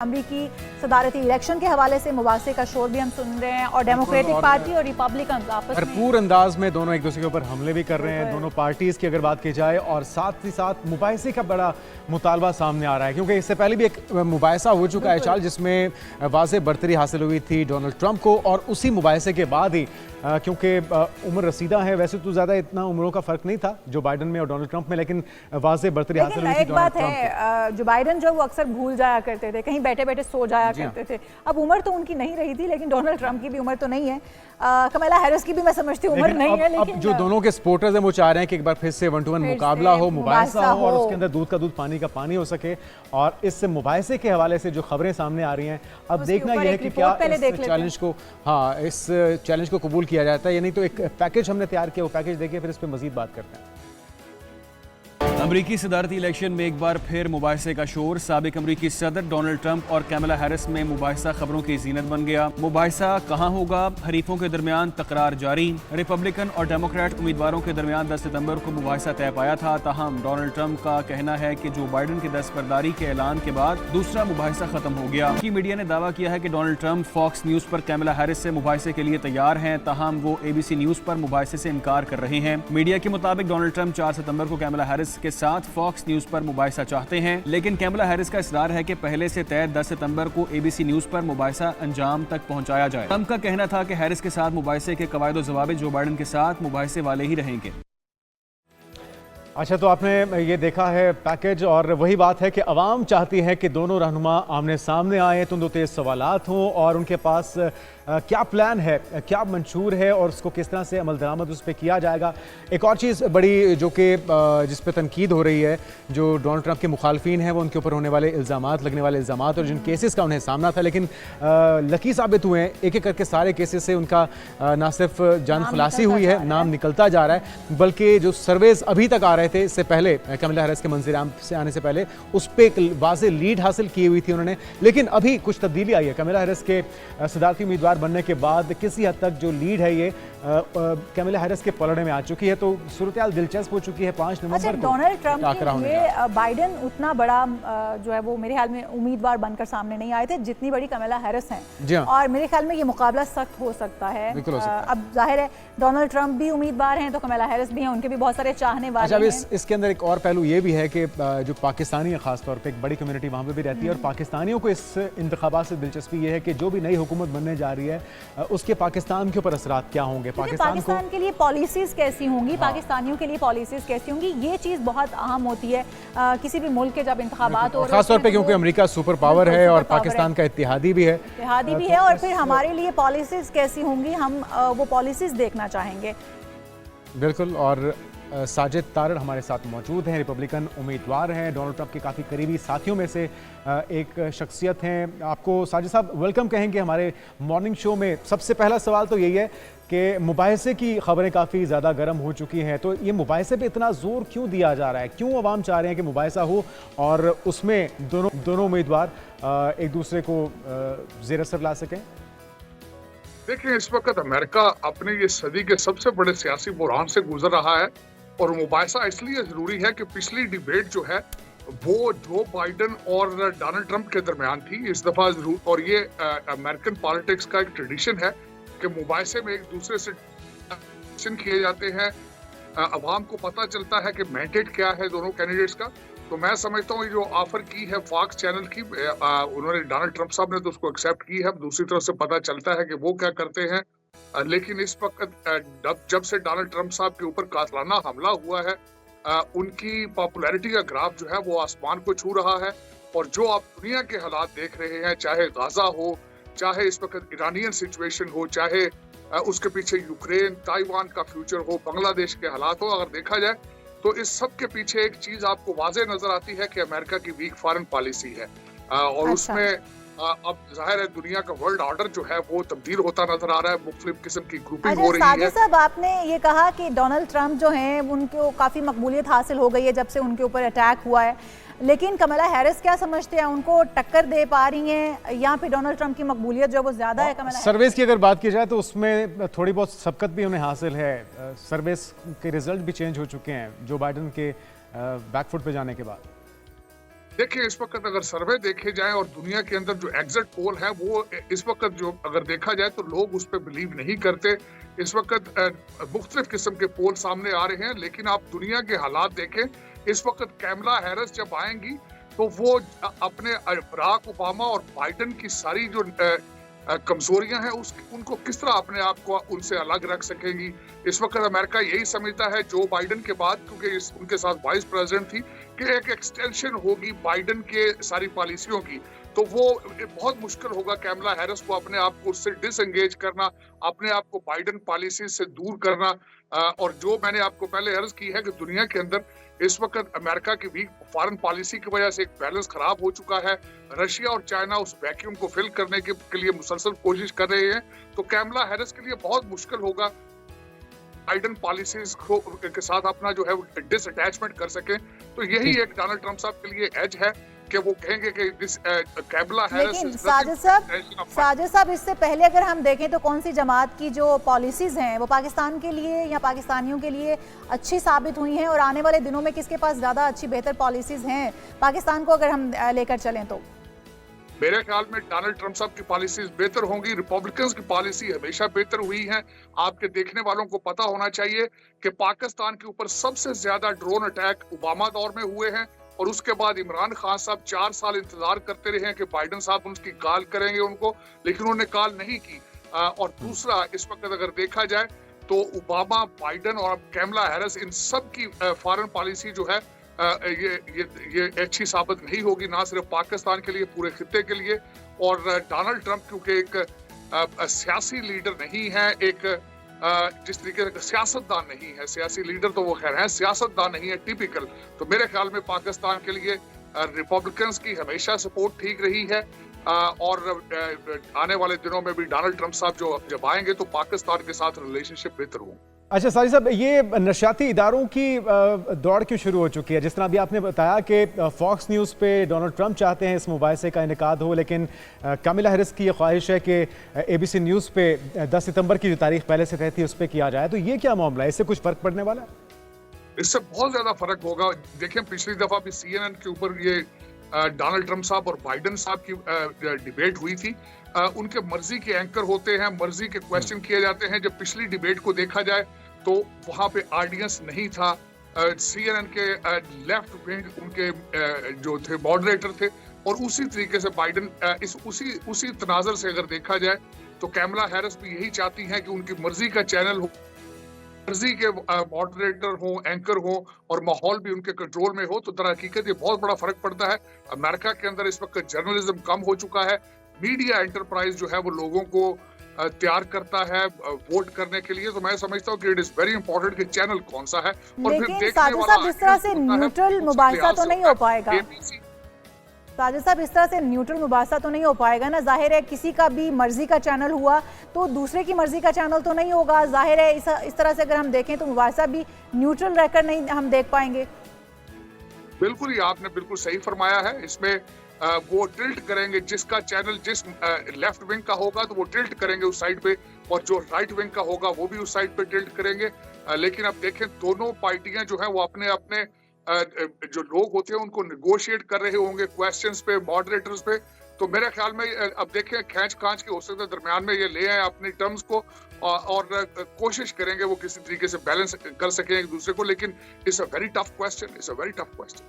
अमरीकी सदारती इलेक्शन के हवाले से मुबासे का शोर भी हम सुन रहे हैं और डेमोक्रेटिक पार्टी और रिपब्लिकन आपस में भरपूर अंदाज में दोनों एक दूसरे के ऊपर हमले भी कर रहे हैं। दोनों पार्टीज की अगर बात की जाए और साथ ही साथ मुबाइसे का बड़ा मुतालबा सामने आ रहा है, क्योंकि इससे पहले भी एक मुबाइसा हो चुका है चाल जिसमें वाज़ेह बढ़तरी हासिल हुई थी डोनाल्ड ट्रंप को, और उसी मुबाइसे के बाद ही क्योंकि उम्र रसीदा है, वैसे तो ज़्यादा इतना उम्रों का फ़र्क नहीं था जो बाइडन में और डोनाल्ड ट्रंप में, लेकिन वाज़ेह बढ़तरी हासिल हुई थी। एक बात है, जो बाइडन जो वो अक्सर भूल जाया करते थे, कहीं बैठे बैठे सो जाया करते थे। अब उम्र तो उनकी नहीं रही थी, लेकिन डोनाल्ड ट्रंप की भी उम्र तो नहीं है, कमला हैरिस की भी मैं समझती हूँ उम्र नहीं है, लेकिन अब जो दोनों के सपोर्टर्स हैं वो चाह रहे हैं कि एक बार फिर से 1-to-1 मुकाबला हो, मुबाइसा हो और उसके अंदर दूध का दूध पानी का पानी हो सके। और इस मुबाइसे के हवाले से जो खबरें सामने आ रही हैं, अब देखना यह है कि क्या इस चैलेंज को इस चैलेंज को कबूल किया जाता है या नहीं। तो एक पैकेज हमने तैयार किया, वो पैकेज देखिए, फिर इस पर मजीद बात करते हैं। अमरीकी सदारती इलेक्शन में एक बार फिर मुबाइसे का शोर। साबिक अमरीकी सदर डोनाल्ड ट्रंप और कैमला हैरिस में मुबाइसा खबरों की जीनत बन गया। मुबाइसा कहां होगा, हरीफों के दरमियान तकरार जारी। रिपब्लिकन और डेमोक्रेट उम्मीदवारों के दरमियान 10 सितंबर को मुबाइसा तय पाया था। ताहम डोनाल्ड ट्रंप का कहना है कि जो बाइडन की दस्तबरदारी के ऐलान के बाद दूसरा मुबाइसा खत्म हो गया। की मीडिया ने दावा किया है कि डोनाल्ड ट्रंप फॉक्स न्यूज पर कैमला हैरिस से मुबाइसे के लिए तैयार हैं, ताहम वो ABC न्यूज पर मुबाइसे से इनकार कर रहे हैं। मीडिया के मुताबिक डोनाल्ड ट्रंप 4 सितंबर को कैमला हैरिस के साथ फॉक्स न्यूज पर मुबाइसा चाहते हैं, लेकिन कैमला हैरिस का इसरार है कि पहले से तय 10 सितंबर को ABC न्यूज पर मुबाइसा अंजाम तक पहुंचाया जाए। ट्रंप का कहना था कि हैरिस के साथ मुबाइसे के कवायद जवाब जो बाइडन के साथ मुबाइसे वाले ही रहेंगे। अच्छा, तो आपने ये देखा है पैकेज, और वही बात है कि अवाम चाहती है कि दोनों रहनुमा आमने सामने आए, तुंदो तेज सवालात हों और उनके पास क्या प्लान है, क्या मंशूर है और उसको किस तरह से अमल दरामद उस पर किया जाएगा। एक और चीज़ बड़ी जो कि जिस पर तनकीद हो रही है, जो डोनाल्ड ट्रंप के मुखालफिन हैं वो उनके ऊपर होने वाले इल्ज़ामात, लगने वाले इल्ज़ामात और जिन केसेस का उन्हें सामना था, लेकिन लकी साबित हुए हैं। एक एक करके सारे केसेस से उनका ना सिर्फ जान खुलासी हुई है, नाम निकलता जा रहा है, बल्कि जो सर्वेज अभी तक आ रहे थे इससे पहले कैमला हैरिस के मंज़िल-ए-आम से आने से पहले, उस पर एक वाज़ेह लीड हासिल की हुई थी उन्होंने, लेकिन अभी कुछ तब्दीली आई है। कैमला हैरिस के सदारती उम्मीदवार बनने के बाद किसी हद तक जो लीड है ये कैमला हैरिस के पलड़े में आ चुकी है, तो सूरत-ए-हाल दिलचस्प हो चुकी है। 5 नवंबर को डोनाल्ड ट्रंप के लिए बाइडन उतना बड़ा जो है वो मेरे ख्याल में उम्मीदवार बनकर सामने नहीं आए थे जितनी बड़ी कैमला हैरिस हैं, और मेरे ख्याल में ये मुकाबला सख्त हो सकता है। अब जाहिर है डोनाल्ड ट्रंप भी उम्मीदवार हैं तो कैमला हैरिस भी हैं, उनके भी बहुत सारे चाहने वाले हैं। इसके अंदर एक और पहलू ये भी है कि जो पाकिस्तानी है, खासतौर पर एक बड़ी कम्युनिटी वहाँ पर भी रहती है, और पाकिस्तानियों को इस इंतखाबात से दिलचस्पी ये है कि जो भी नई हुकूमत बनने जा रही है उसके पाकिस्तान के ऊपर असरात क्या होंगे, पाकिस्तान के लिए पॉलिसीज कैसी होंगी, पाकिस्तानियों के लिए पॉलिसीज कैसी होंगी, ये चीज बहुत अहम होती है किसी भी मुल्क के जब इंतखाबात हो रहे हैं, खासतौर पे क्योंकि अमेरिका सुपर पावर है और पाकिस्तान का इत्तेहादी भी है, और फिर हमारे लिए पॉलिसीज कैसी होंगी, हम वो पॉलिसीज देखना चाहेंगे। बिल्कुल। और साजिद तारड़ हमारे साथ मौजूद हैं, रिपब्लिकन उम्मीदवार हैं, डोनाल्ड ट्रंप के काफ़ी करीबी साथियों में से एक शख्सियत हैं। आपको साजिद साहब वेलकम कहेंगे हमारे मॉर्निंग शो में। सबसे पहला सवाल तो यही है कि मुबाइसे की खबरें काफ़ी ज़्यादा गर्म हो चुकी हैं, तो ये मुबाइसे पे इतना जोर क्यों दिया जा रहा है, क्यों अवाम चाह रहे हैं कि मुबाइसा हो और उसमें दोनों उम्मीदवार एक दूसरे को ज़ेर असर ला सकें? देखिए, इस वक्त अमेरिका अपने ये सदी के सबसे बड़े सियासी बुरहान से गुजर रहा है, और मुबाइसा इसलिए जरूरी है कि पिछली डिबेट जो है वो जो बाइडन और डोनाल्ड ट्रंप के दरमियान थी, इस दफा जरूर, और ये अमेरिकन पॉलिटिक्स का एक ट्रेडिशन है कि मुबाइसे में एक दूसरे से किए जाते हैं, अवाम को पता चलता है कि मैंडेट क्या है दोनों कैंडिडेट्स का। तो मैं समझता हूँ जो ऑफर की है फॉक्स चैनल की, उन्होंने डोनाल्ड ट्रंप साहब ने तो उसको एक्सेप्ट की है, दूसरी तरफ से पता चलता है कि वो क्या करते हैं। लेकिन इस वक्त जब से डोनाल्ड ट्रंप साहब के ऊपर कातलाना हमला हुआ है, उनकी पॉपुलैरिटी का ग्राफ जो है वो आसमान को छू रहा है, और जो आप दुनिया के हालात देख रहे हैं, चाहे गाजा हो, चाहे इस वक्त ईरानियन सिचुएशन हो, चाहे उसके पीछे यूक्रेन ताइवान का फ्यूचर हो, बांग्लादेश के हालात हो, अगर देखा जाए तो इस सब के पीछे एक चीज आपको वाज़ेह नजर आती है कि अमेरिका की वीक फॉरेन पॉलिसी है, और उसमें अब जाहिर है दुनिया का वर्ल्ड ऑर्डर जो है वो तब्दील होता नजर आ रहा है, मुख्तलिफ किस्म की ग्रुपिंग हो रही है। साहब, आपने ये कहा कि डोनाल्ड ट्रंप जो हैं उनको काफी मकबूलियत हासिल हो गई है जब से उनके ऊपर अटैक हुआ है, लेकिन कमला हैरिस क्या समझते हैं, उनको टक्कर दे पा रही हैं या फिर डोनाल्ड ट्रंप की मकबूलियत जो वो ज्यादा है? कमला सर्वेस की अगर बात की जाए तो उसमें थोड़ी बहुत सबकत भी उन्हें हासिल है, सर्वेस के रिजल्ट भी चेंज हो चुके हैं जो बाइडन के बैकफुट पे जाने के बाद। देखिए, इस वक्त अगर सर्वे देखे जाए और दुनिया के अंदर जो एग्जिट पोल है वो इस वक्त जो अगर देखा जाए तो लोग उस पर बिलीव नहीं करते। इस वक्त मुख्तलिफ किस्म के पोल सामने आ रहे हैं, लेकिन आप दुनिया के हालात देखें, इस वक्त कैमला हैरिस जब आएंगी तो वो अपने बराक ओबामा और बाइडन की सारी जो कमजोरियां हैं उनको किस तरह अपने आप को उनसे अलग रख सकेंगी। इस वक्त अमेरिका यही समझता है जो बाइडन के बाद, क्योंकि उनके साथ वाइस प्रेसिडेंट थी, कि एक एक्सटेंशन होगी बाइडन के सारी पॉलिसियों की, तो वो बहुत मुश्किल होगा कैमला हैरिस को अपने आप को उससे डिसएंगेज करना, अपने आप को बाइडन पॉलिसी से दूर करना। और जो मैंने आपको पहले अर्ज की है कि दुनिया के अंदर इस वक्त अमेरिका की वीक फॉरेन पॉलिसी की वजह से एक बैलेंस खराब हो चुका है। रशिया और चाइना उस वैक्यूम को फिल करने के लिए मुसलसल कोशिश कर रहे हैं, तो कैमला हैरिस के लिए बहुत मुश्किल होगा बाइडन पॉलिसीज के साथ अपना जो है डिसअटैचमेंट कर सके। तो यही एक डोनाल्ड ट्रंप साहब के लिए एज है कि वो कहेंगे कि दिस कैमला हैरिस। लेकिन साजिद साहब, इससे पहले अगर हम देखें तो कौन सी जमात की जो पॉलिसीज हैं वो पाकिस्तान के लिए या पाकिस्तानियों के लिए अच्छी साबित हुई हैं, और आने वाले दिनों में किसके पास ज्यादा अच्छी बेहतर पॉलिसीज हैं पाकिस्तान को अगर हम लेकर चलें तो? मेरे ख्याल में डोनाल्ड ट्रंप साहब की पॉलिसीज बेहतर होंगी। रिपब्लिकन्स की पॉलिसी हमेशा बेहतर हुई है। आपके देखने वालों को पता होना चाहिए कि पाकिस्तान के ऊपर सबसे ज्यादा ड्रोन अटैक ओबामा दौर में हुए हैं, और उसके बाद इमरान खान साहब 4 साल इंतजार करते रहे हैं कि बाइडन साहब उनकी कॉल करेंगे उनको, लेकिन उन्होंने कॉल नहीं की। और दूसरा, इस वक्त अगर देखा जाए तो ओबामा, बाइडन और कैमला हैरिस, इन सब की फॉरेन पॉलिसी जो है ये अच्छी साबित नहीं होगी, ना सिर्फ पाकिस्तान के लिए, पूरे खित्ते के लिए। और डोनाल्ड ट्रंप क्योंकि एक सियासी लीडर नहीं है, एक जिस तरीके से सियासतदान नहीं है, सियासी लीडर तो वो खैर है, सियासतदान नहीं है टिपिकल, तो मेरे ख्याल में पाकिस्तान के लिए रिपब्लिकन्स की हमेशा सपोर्ट ठीक रही है। और आने वाले दिनों में भी डोनाल्ड ट्रंप साहब जब आएंगे तो पाकिस्तान के साथ रिलेशनशिप बेहतर होंगे। अच्छा साजिद साहब, ये नशियाती इदारों की दौड़ क्यों शुरू हो चुकी है? जिस तरह अभी आपने बताया कि फॉक्स न्यूज़ पे डोनाल्ड ट्रंप चाहते हैं इस मुबाहिसे का इनेकाद हो, लेकिन कैमला हैरिस की ये ख्वाहिश है कि ABC न्यूज़ पे 10 सितंबर की जो तारीख पहले से तय थी उस पर किया जाए। तो ये क्या मामला है? इससे कुछ फर्क पड़ने वाला है? इससे बहुत ज्यादा फर्क होगा। देखिए, पिछली दफा भी CNN के ऊपर ये डोनाल्ड ट्रंप साहब और बाइडन साहब की डिबेट हुई थी। उनके मर्जी के एंकर होते हैं, मर्जी के क्वेश्चन किए जाते हैं। जब पिछली डिबेट को देखा जाए तो वहां पे ऑडियंस नहीं था। CNN के लेफ्ट विंग उनके जो थे मॉडरेटर थे, और उसी तरीके से बाइडन उसी तनाजर से अगर देखा जाए तो कैमला हैरिस भी यही चाहती हैं कि उनकी मर्जी का चैनल हो, मर्जी के मॉडरेटर हो, एंकर हो, और माहौल भी उनके कंट्रोल में हो। तो दरहकीकत ये बहुत बड़ा फर्क पड़ता है। अमेरिका के अंदर इस वक्त जर्नलिज्म कम हो चुका है। मीडिया एंटरप्राइज जो है वो लोगों को तैयार करता है वोट करने के लिए। तो मैं समझता हूँ कि इट इज वेरी इंपॉर्टेंट कि चैनल कौन सा है। और लेकिन साजिद साहब, इस तरह से न्यूट्रल मुबाहिसा तो नहीं हो पाएगा। साजिद साहब, इस तरह से न्यूट्रल मुबाहिसा तो नहीं हो पाएगा ना। जाहिर है किसी का भी मर्जी का चैनल हुआ तो दूसरे की मर्जी का चैनल तो नहीं होगा। जाहिर है इस तरह से अगर हम देखें तो मुबाहिसा भी न्यूट्रल रहकर नहीं हम देख पाएंगे। बिल्कुल, ये आपने बिल्कुल सही फरमाया है। इसमें वो टिल्ट करेंगे, जिसका चैनल जिस लेफ्ट विंग का होगा तो वो टिल्ट करेंगे उस साइड पे, और जो राइट विंग का होगा वो भी उस साइड पे टिल्ट करेंगे। लेकिन अब देखें, दोनों पार्टियां जो है वो अपने अपने जो लोग होते हैं उनको निगोशिएट कर रहे होंगे क्वेश्चंस पे, मॉडरेटर्स पे। तो मेरे ख्याल में अब देखें, खींच खांच के हो सकते दरमियान में ये ले आए अपनी टर्म्स को, और कोशिश करेंगे वो किसी तरीके से बैलेंस कर सकें एक दूसरे को। लेकिन it's a very tough question, it's a very tough question.